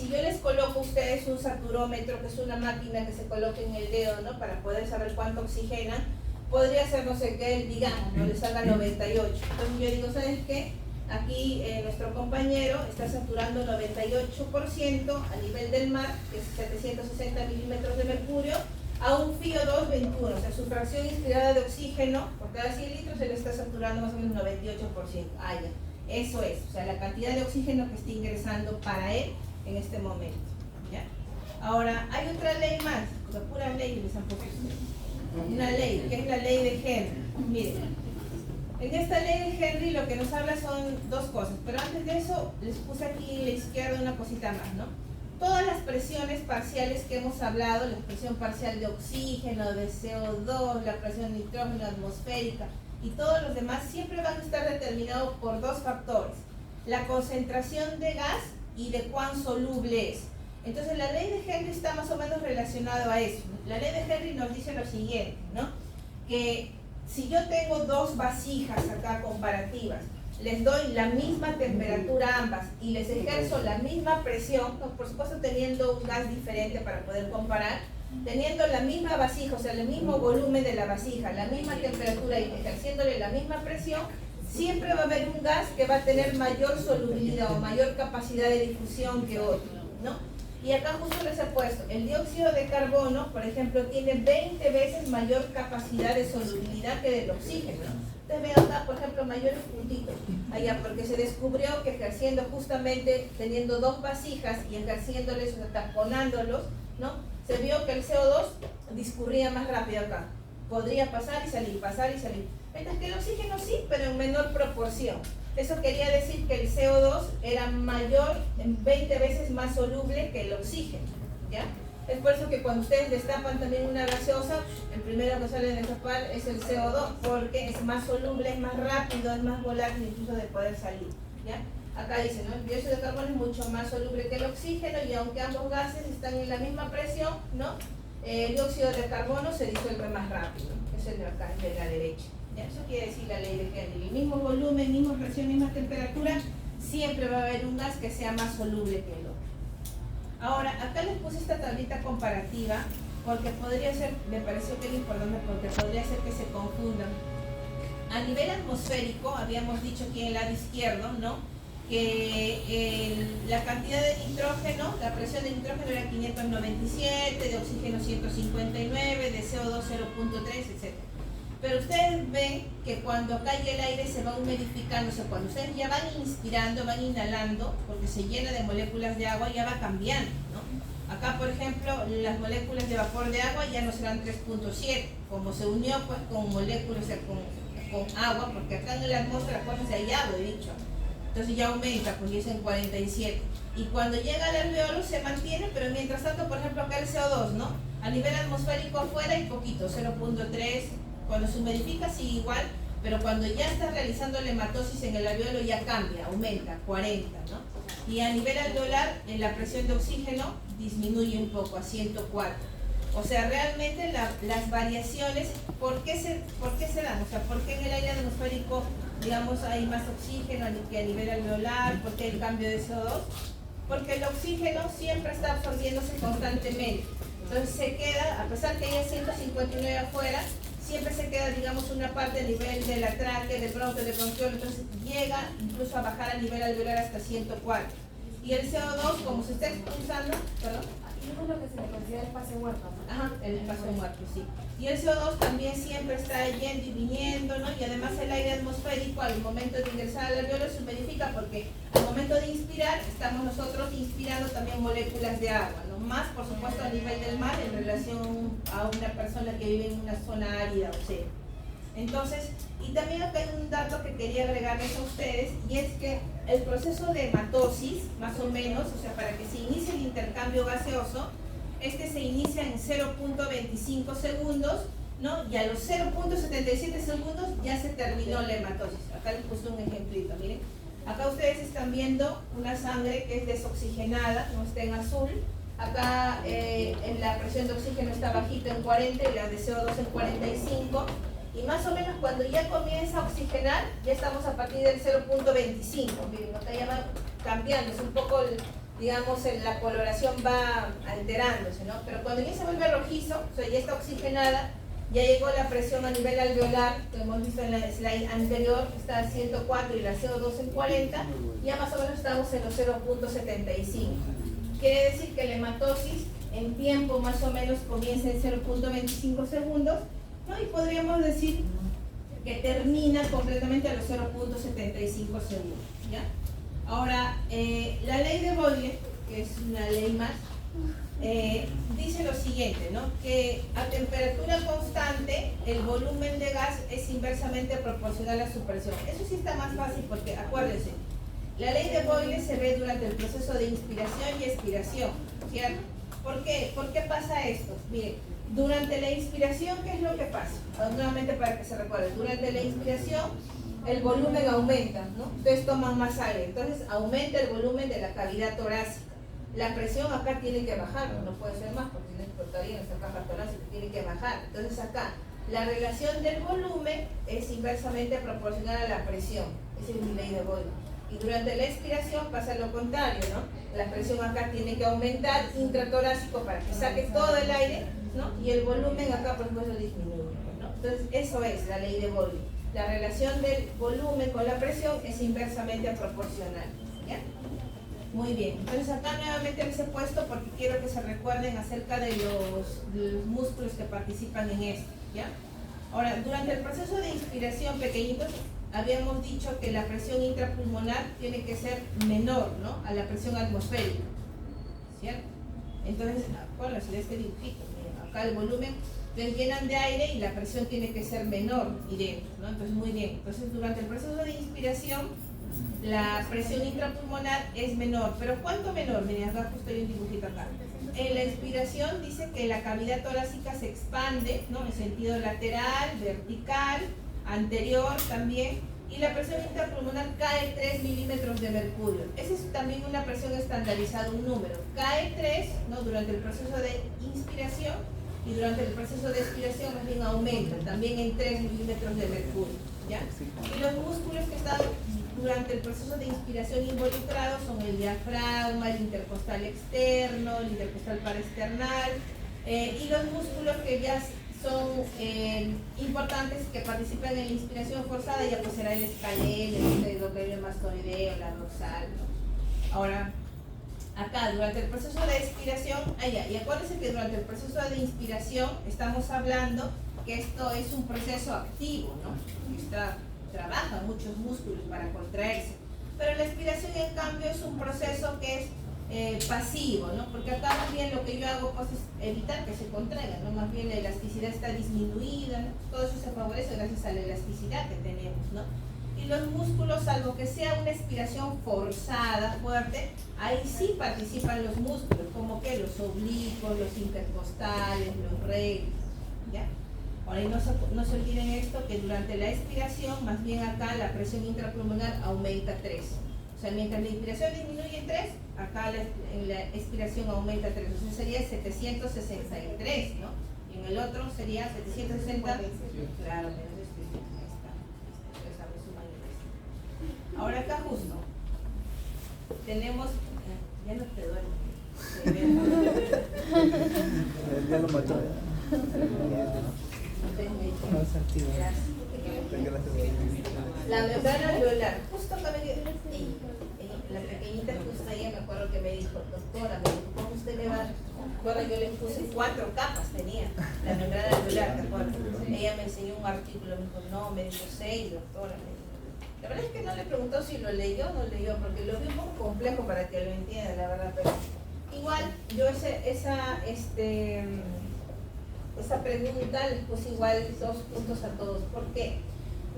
si yo les coloco a ustedes un saturómetro, que es una máquina que se coloca en el dedo, ¿no? Para poder saber cuánto oxigenan, podría ser, no sé qué, digamos, ¿no? Le salga 98. Entonces yo digo, ¿sabes qué? Aquí nuestro compañero está saturando 98% a nivel del mar, que es 760 milímetros de mercurio, a un FiO 221, o sea, su fracción inspirada de oxígeno por cada 100 litros se le está saturando más o menos 98%. Ah, ya. Eso es, o sea, la cantidad de oxígeno que está ingresando para él en este momento. ¿Ya? Ahora, hay otra ley más, la pura ley les han puesto ustedes. Una ley, que es la ley de Henry. Miren, en esta ley de Henry lo que nos habla son dos cosas, pero antes de eso les puse aquí a la izquierda una cosita más, ¿no? Todas las presiones parciales que hemos hablado, la presión parcial de oxígeno, de CO2, la presión de nitrógeno atmosférica y todos los demás siempre van a estar determinados por dos factores: la concentración de gas y de cuán soluble es. Entonces la ley de Henry está más o menos relacionado a eso. La ley de Henry nos dice lo siguiente, ¿no? Que si yo tengo dos vasijas acá comparativas, les doy la misma temperatura a ambas y les ejerzo la misma presión, ¿no? Por supuesto teniendo un gas diferente para poder comparar, teniendo la misma vasija, o sea, el mismo volumen de la vasija, la misma temperatura y ejerciéndole la misma presión, siempre va a haber un gas que va a tener mayor solubilidad o mayor capacidad de difusión que otro, ¿no? Y acá justo les he puesto, el dióxido de carbono, por ejemplo, tiene 20 veces mayor capacidad de solubilidad que del oxígeno, ¿no? Ustedes ven acá, por ejemplo, mayores puntitos, allá, porque se descubrió que ejerciendo justamente, teniendo dos vasijas y ejerciéndoles, o sea, taponándolos, ¿no? Se vio que el CO2 discurría más rápido acá. Podría pasar y salir, pasar y salir. Mientras que el oxígeno sí, pero en menor proporción. Eso quería decir que el CO2 era mayor, 20 veces más soluble que el oxígeno, ¿ya? Es por eso que cuando ustedes destapan también una gaseosa, el primero que sale de destapar es el CO2, porque es más soluble, es más rápido, es más volátil incluso de poder salir, ¿ya? Acá dice, ¿no? El dióxido de carbono es mucho más soluble que el oxígeno y aunque ambos gases están en la misma presión, ¿no? El dióxido de carbono se disuelve más rápido, es el de acá, el de la derecha. ¿Ya? Eso quiere decir la ley de Henry. El mismo volumen, misma presión, misma temperatura, siempre va a haber un gas que sea más soluble que el otro. Ahora, acá les puse esta tablita comparativa porque podría ser, me pareció que era importante porque podría ser que se confundan. A nivel atmosférico, habíamos dicho aquí en el lado izquierdo, ¿no? Que la cantidad de nitrógeno, la presión de nitrógeno era 597, de oxígeno 159, de CO2 0.3, etc. Pero ustedes ven que cuando cae el aire se va humidificando, o sea, cuando ustedes ya van inspirando, van inhalando, porque se llena de moléculas de agua, ya va cambiando, ¿no? Acá, por ejemplo, las moléculas de vapor de agua ya no serán 3.7, como se unió pues con moléculas, o sea, con agua, porque acá en la atmósfera, acuérdense, hay agua, he dicho. Entonces ya aumenta, pues ya es en 47. Y cuando llega al alveolo se mantiene, pero mientras tanto, por ejemplo, acá el CO2, ¿no? A nivel atmosférico afuera hay poquito, 0.3. Cuando se humidifica sigue igual, pero cuando ya está realizando la hematosis en el alveolo ya cambia, aumenta, 40, ¿no? Y a nivel alveolar, en la presión de oxígeno disminuye un poco, a 104. O sea, realmente las variaciones, ¿por qué se dan? O sea, ¿por qué en el aire atmosférico, digamos, hay más oxígeno que a nivel alveolar? ¿Por qué el cambio de CO2? Porque el oxígeno siempre está absorbiéndose constantemente. Entonces se queda, a pesar que haya 159 afuera, siempre se queda, digamos, una parte a nivel de la tráquea, de bronquio, de bronquiol, entonces llega incluso a bajar a nivel alveolar hasta 104. Y el CO2, como se está expulsando, perdón.
Eso es lo que se le considera el espacio muerto.
Ajá, el espacio muerto, sí. Y el CO2 también siempre está yendo y viniendo, ¿no? Y además el aire atmosférico al momento de ingresar al alveolo se humidifica porque al momento de inspirar estamos nosotros inspirando también moléculas de agua, ¿no? Más, por supuesto, a nivel del mar en relación a una persona que vive en una zona árida o seca. Entonces, y también acá hay un dato que quería agregarles a ustedes, y es que el proceso de hematosis, más o menos, o sea, para que se inicie el intercambio gaseoso, se inicia en 0.25 segundos, ¿no? Y a los 0.77 segundos ya se terminó la hematosis. Acá les puse un ejemplito, miren. Acá ustedes están viendo una sangre que es desoxigenada, no está en azul. Acá en la presión de oxígeno está bajita en 40 y la de CO2 en 45. Y más o menos cuando ya comienza a oxigenar, ya estamos a partir del 0.25. Miren, acá ya va cambiando, es un poco digamos, la coloración va alterándose, ¿no? Pero cuando ya se vuelve rojizo, o sea, ya está oxigenada, ya llegó la presión a nivel alveolar, que hemos visto en la slide anterior, está a 104 y la CO2 en 40, ya más o menos estamos en los 0.75. Quiere decir que la hematosis en tiempo más o menos comienza en 0.25 segundos, ¿no? Y podríamos decir que termina completamente a los 0.75 segundos, ¿ya? Ahora, la ley de Boyle, que es una ley más, dice lo siguiente, ¿no? Que a temperatura constante el volumen de gas es inversamente proporcional a su presión. Eso sí está más fácil porque, acuérdense, la ley de Boyle se ve durante el proceso de inspiración y expiración, ¿cierto? ¿Por qué? ¿Por qué pasa esto? Miren, durante la inspiración, ¿qué es lo que pasa? Nuevamente para que se recuerde, durante la inspiración el volumen aumenta, ¿no? Ustedes toman más aire, entonces aumenta el volumen de la cavidad torácica. La presión acá tiene que bajar, no puede ser más porque si no explotaría nuestra caja torácica, tiene que bajar. Entonces acá, la relación del volumen es inversamente proporcional a la presión. Esa es mi ley de Boyle. Y durante la expiración pasa lo contrario, ¿no? La presión acá tiene que aumentar intratorácico para que saque todo el aire, ¿no? Y el volumen acá, por supuesto, disminuye, ¿no? Entonces, eso es la ley de Boyle. La relación del volumen con la presión es inversamente proporcional, ¿ya? Muy bien, entonces acá nuevamente les he puesto porque quiero que se recuerden acerca de los músculos que participan en esto, ¿ya? Ahora, durante el proceso de inspiración, pequeñitos, habíamos dicho que la presión intrapulmonar tiene que ser menor, ¿no? A la presión atmosférica, ¿cierto? Entonces, acuérdense de este dibujito, miren, acá el volumen lo llenan de aire y la presión tiene que ser menor y dentro, ¿no? Entonces, muy bien. Entonces, durante el proceso de inspiración, la presión intrapulmonar es menor. ¿Pero cuánto menor? Miren, acá justo hay un dibujito acá. En la inspiración dice que la cavidad torácica se expande, ¿no? En sentido lateral, vertical, anterior también, y la presión intrapulmonar cae 3 milímetros de mercurio. Esa es también una presión estandarizada, un número. Cae 3, ¿no? Durante el proceso de inspiración, y durante el proceso de expiración más bien aumenta, también en 3 milímetros de mercurio, ¿ya? Y los músculos que están durante el proceso de inspiración involucrados son el diafragma, el intercostal externo, el intercostal paraesternal, y los músculos que ya son importantes que participan en la inspiración forzada, ya pues será el escaleno, el endotelio mastoideo, la dorsal, ¿no? Ahora, acá durante el proceso de expiración, y acuérdense que durante el proceso de inspiración estamos hablando que esto es un proceso activo, ¿no? Trabaja muchos músculos para contraerse, pero la expiración en cambio es un proceso que es pasivo, ¿no? Porque acá más bien lo que yo hago pues, es evitar que se contraigan, ¿no? Más bien la elasticidad está disminuida, ¿no? Todo eso se favorece gracias a la elasticidad que tenemos, ¿no? Y los músculos, salvo que sea una expiración forzada, fuerte, ahí sí participan los músculos, como que los oblicuos, los intercostales, los rectos, ¿ya? Ahora, y no se olviden esto, que durante la expiración, más bien acá la presión intrapulmonar aumenta 3. O sea, mientras la inspiración disminuye en 3, acá en la expiración aumenta 3. O sea, sería 763, ¿no? Y en el otro sería 760. Claro, menos ahora acá justo tenemos, ya no te duele.
Ya lo mató.
La membrana alveolar, justo acá la pequeñita justo ella me acuerdo que me dijo, doctora, me dijo, ¿cómo usted le va? Bueno, yo le puse 4 capas tenía la membrana alveolar, ¿te acuerdas? Ella me enseñó un artículo, me dijo, no, me dijo 6, doctora, me dijo. La verdad es que no le preguntó si lo leyó o no leyó, porque lo vi un poco complejo para que lo entienda, la verdad, pero igual yo esa pregunta les puse igual 2 puntos a todos. ¿Por qué?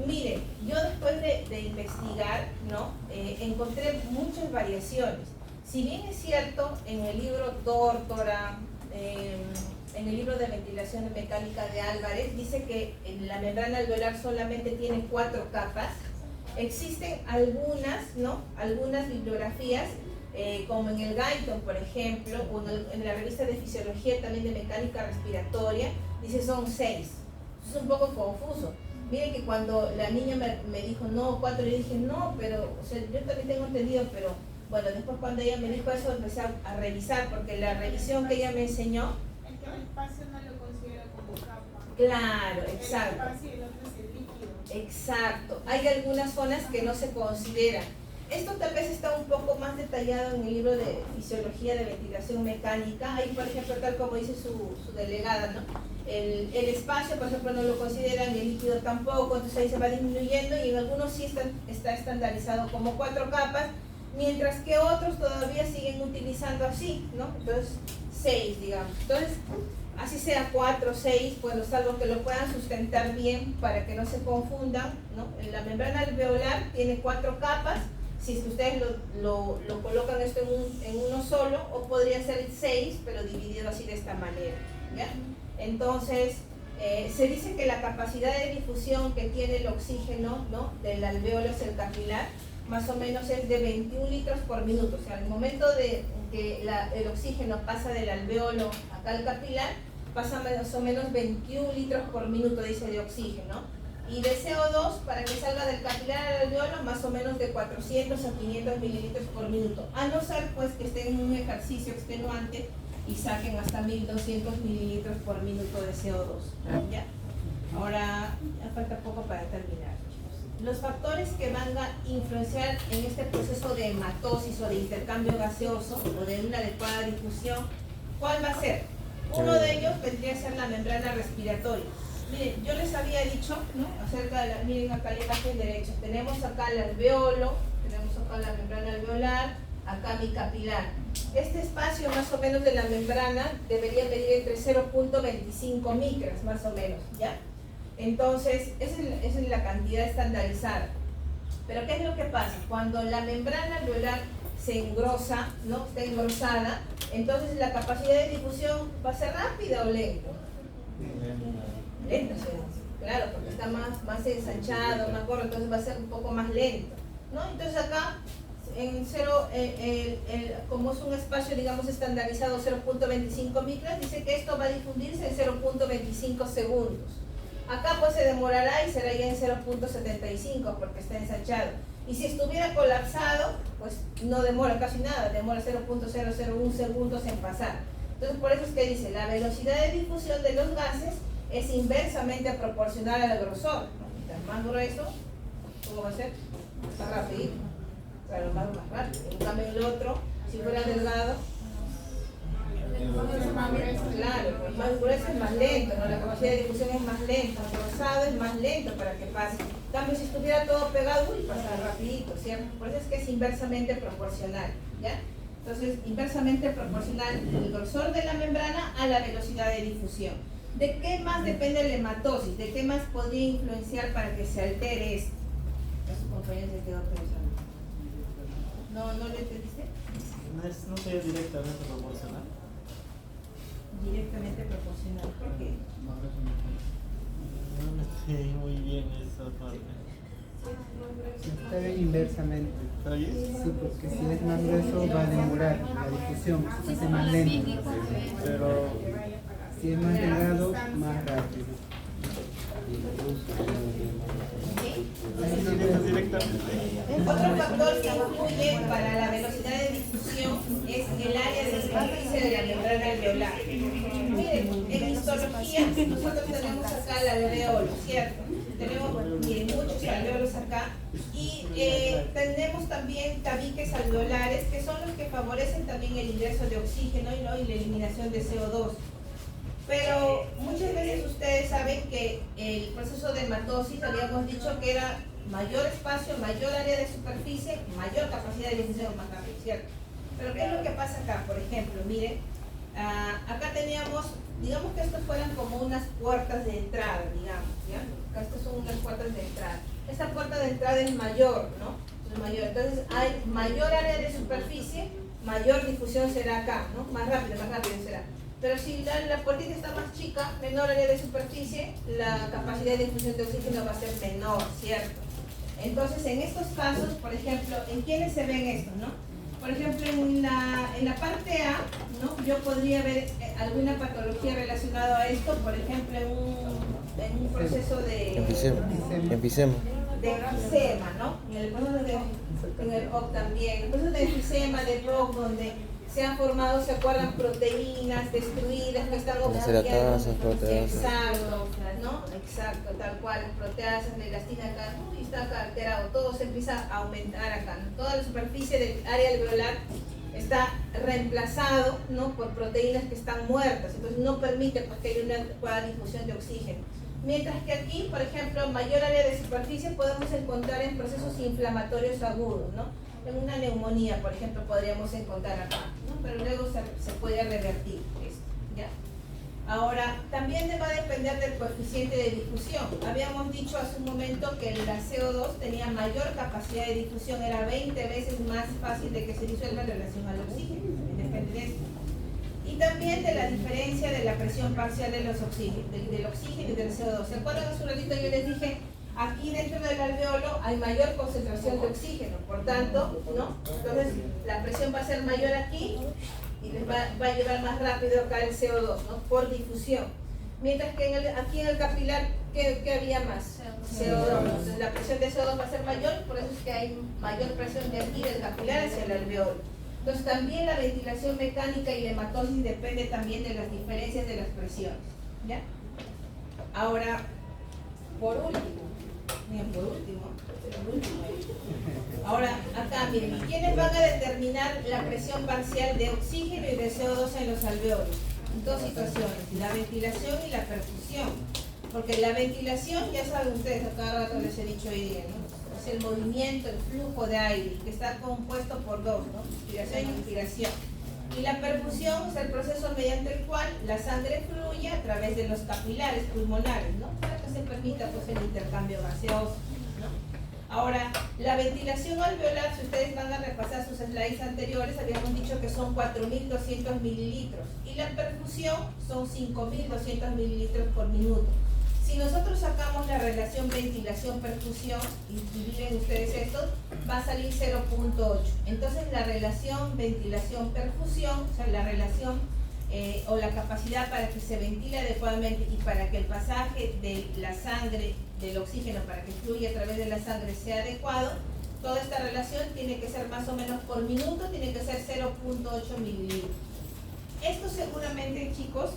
Miren, yo después de investigar, ¿no? Encontré muchas variaciones. Si bien es cierto, en el libro Tórtora, en el libro de ventilación mecánica de Álvarez, dice que la membrana alveolar solamente tiene 4 capas, existen algunas, ¿no? Algunas bibliografías, como en el Guyton, por ejemplo, o en la revista de fisiología también de mecánica respiratoria, dice son 6. Es un poco confuso. Miren que cuando la niña me dijo no, 4, le dije no, pero, o sea, yo también tengo entendido, pero Bueno, después cuando ella me dijo eso empecé a revisar, porque la revisión que ella me enseñó.
Es que el espacio no lo considera como capa.
Claro, exacto.
El espacio y el otro es el líquido.
Exacto. Hay algunas zonas que no se consideran. Esto tal vez está un poco más detallado en el libro de Fisiología de Ventilación Mecánica. Ahí, por ejemplo, tal como dice su delegada, ¿no? El espacio, por ejemplo, no lo consideran y el líquido tampoco, entonces ahí se va disminuyendo y en algunos sí está estandarizado como 4 capas, mientras que otros todavía siguen utilizando así, ¿no? Entonces, 6, digamos. Entonces, así sea 4, 6, bueno, salvo que lo puedan sustentar bien para que no se confundan, ¿no? La membrana alveolar tiene 4 capas, si es que ustedes lo colocan esto en uno solo, o podría ser 6, pero dividido así de esta manera, ¿ya? Entonces, se dice que la capacidad de difusión que tiene el oxígeno, ¿no?, del alveolo el capilar, más o menos es de 21 litros por minuto. O sea, al momento de que el oxígeno pasa del alveolo acá al capilar, pasa más o menos 21 litros por minuto, dice, de oxígeno. Y de CO2, para que salga del capilar al alveolo, más o menos de 400 a 500 mililitros por minuto. A no ser, pues, que estén en un ejercicio extenuante y saquen hasta 1200 mililitros por minuto de CO2. ¿Ya? Ahora, ya falta poco para terminar. Los factores que van a influenciar en este proceso de hematosis o de intercambio gaseoso o de una adecuada difusión, ¿cuál va a ser? Uno de ellos vendría a ser la membrana respiratoria. Miren, yo les había dicho, ¿no?, acerca de miren acá la imagen derecha, tenemos acá el alveolo, tenemos acá la membrana alveolar, acá mi capilar. Este espacio más o menos de la membrana debería medir entre 0.25 micras, más o menos, ¿ya? Entonces, esa es la cantidad estandarizada. Pero ¿qué es lo que pasa? Cuando la membrana alveolar se engrosa, ¿no?, está engrosada, entonces la capacidad de difusión va a ser rápida o lenta. Lenta, claro, porque está más ensanchado, más gordo, entonces va a ser un poco más lento, ¿no? Entonces acá, en como es un espacio, digamos, estandarizado 0.25 micras, dice que esto va a difundirse en 0.25 segundos. Acá pues se demorará y será ya en 0.75 porque está ensanchado. Y si estuviera colapsado, pues no demora casi nada, demora 0.001 segundos en pasar. Entonces por eso es que dice, la velocidad de difusión de los gases es inversamente proporcional al grosor. Mientras más grueso, ¿cómo va a ser? Más rápido. Claro, más rápido. En cambio el otro, si fuera delgado, claro, pues más grueso es más lento, ¿no? La capacidad de difusión es más lenta, engrosado es más lento para que pase. En cambio, si estuviera todo pegado, pasa rapidito, ¿cierto? Por eso es que es inversamente proporcional, ¿ya? Entonces, inversamente proporcional el grosor de la membrana a la velocidad de difusión. ¿De qué más depende la hematosis? ¿De qué más podría influenciar para que se altere esto? A sus compañeros se quedó pensando. ¿No lo entendiste?
No sería directamente proporcional.
Directamente proporcional. ¿Por qué?
No me estoy muy bien esa parte.
Está bien inversamente.
¿Está bien?
Sí, porque si es más grueso va a demorar la difusión, se hace más lento.
Pero
Si es más delgado, más rápido.
directamente.
Otro factor que influye para la velocidad de difusión es el área de superficie de la membrana alveolar. Miren, en histología nosotros tenemos acá el alveolo, ¿cierto? Tenemos, miren, muchos alveolos acá y tenemos también tabiques alveolares que son los que favorecen también el ingreso de oxígeno y la eliminación de CO2. Pero muchas veces ustedes saben que el proceso de hematosis, habíamos dicho que era mayor espacio, mayor área de superficie, mayor capacidad de difusión, más rápido, ¿cierto? Pero ¿qué es lo que pasa acá? Por ejemplo, miren, acá teníamos, digamos que estos fueran como unas puertas de entrada, digamos, ¿ya? Acá estas son unas puertas de entrada. Esta puerta de entrada es mayor, ¿no? Es mayor. Entonces hay mayor área de superficie, mayor difusión será acá, ¿no? Más rápido será. Pero si la puertita está más chica, menor área de superficie, la capacidad de difusión de oxígeno va a ser menor, ¿cierto? Entonces, en estos casos, por ejemplo, ¿en quiénes se ven estos, no? Por ejemplo, en la parte A, ¿no?, yo podría ver alguna patología relacionada a esto, por ejemplo, en un proceso de...
Empecemos.
enfisema, ¿no? En el proceso en el POC también, el proceso de enfisema, de POC, donde se han formado, ¿se acuerdan? Proteínas destruidas que están
Ceratosas, proteasas.
Exacto, ¿no? Exacto, tal cual, proteasas, la elastina acá, y está acá alterado, todo se empieza a aumentar acá, ¿no? Toda la superficie del área alveolar está reemplazado, ¿no? Por proteínas que están muertas, entonces no permite pues, que haya una adecuada difusión de oxígeno. Mientras que aquí, por ejemplo, mayor área de superficie podemos encontrar en procesos inflamatorios agudos, ¿no? En una neumonía, por ejemplo, podríamos encontrar acá, ¿no? Pero luego se puede revertir esto, ¿ya? Ahora, también va a depender del coeficiente de difusión. Habíamos dicho hace un momento que la CO2 tenía mayor capacidad de difusión, era 20 veces más fácil de que se disuelva en relación al oxígeno, depende de esto. Y también de la diferencia de la presión parcial de los del oxígeno y del CO2. ¿Se acuerdan? Hace un ratito yo les dije, aquí dentro del alveolo hay mayor concentración de oxígeno, por tanto, ¿no? Entonces la presión va a ser mayor aquí y les va a llevar más rápido acá el CO2, ¿no? Por difusión. Mientras que aquí en el capilar, ¿qué había más? CO2. Entonces la presión de CO2 va a ser mayor, por eso es que hay mayor presión de aquí del capilar hacia el alveolo. Entonces también la ventilación mecánica y la hematosis depende también de las diferencias de las presiones, ¿ya? Ahora, por último, ahora acá miren, ¿quiénes van a determinar la presión parcial de oxígeno y de CO2 en los alveolos? Dos situaciones, la ventilación y la perfusión. Porque la ventilación, ya saben ustedes, a cada rato les he dicho hoy día, ¿no? Es el movimiento, el flujo de aire, que está compuesto por dos, ¿no? Inspiración y expiración. Y la perfusión es el proceso mediante el cual la sangre fluye a través de los capilares pulmonares, ¿no? Para que se permita pues, el intercambio gaseoso, ¿no? Ahora, la ventilación alveolar, si ustedes van a repasar sus slides anteriores, habíamos dicho que son 4.200 mililitros y la perfusión son 5.200 mililitros por minuto. Si nosotros sacamos la relación ventilación-perfusión y dividen ustedes esto, va a salir 0.8. Entonces la relación ventilación-perfusión, o sea, la relación o la capacidad para que se ventile adecuadamente y para que el pasaje de la sangre, del oxígeno, para que fluya a través de la sangre sea adecuado, toda esta relación tiene que ser más o menos por minuto, tiene que ser 0.8 mililitros. Esto seguramente, chicos,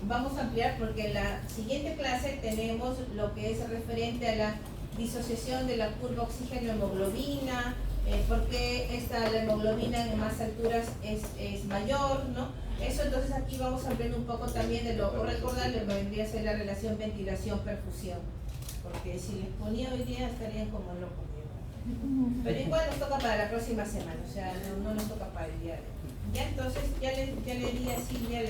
vamos a ampliar porque en la siguiente clase tenemos lo que es referente a la disociación de la curva oxígeno-hemoglobina, por qué la hemoglobina en más alturas es mayor, ¿no? Eso entonces aquí vamos a ampliar un poco también de lo, o recordar lo que vendría a ser la relación ventilación-perfusión, porque si les ponía hoy día estarían como locos. Pero igual nos toca para la próxima semana, o sea, no nos toca para el día de hoy. Ya entonces, ya le di a Silvia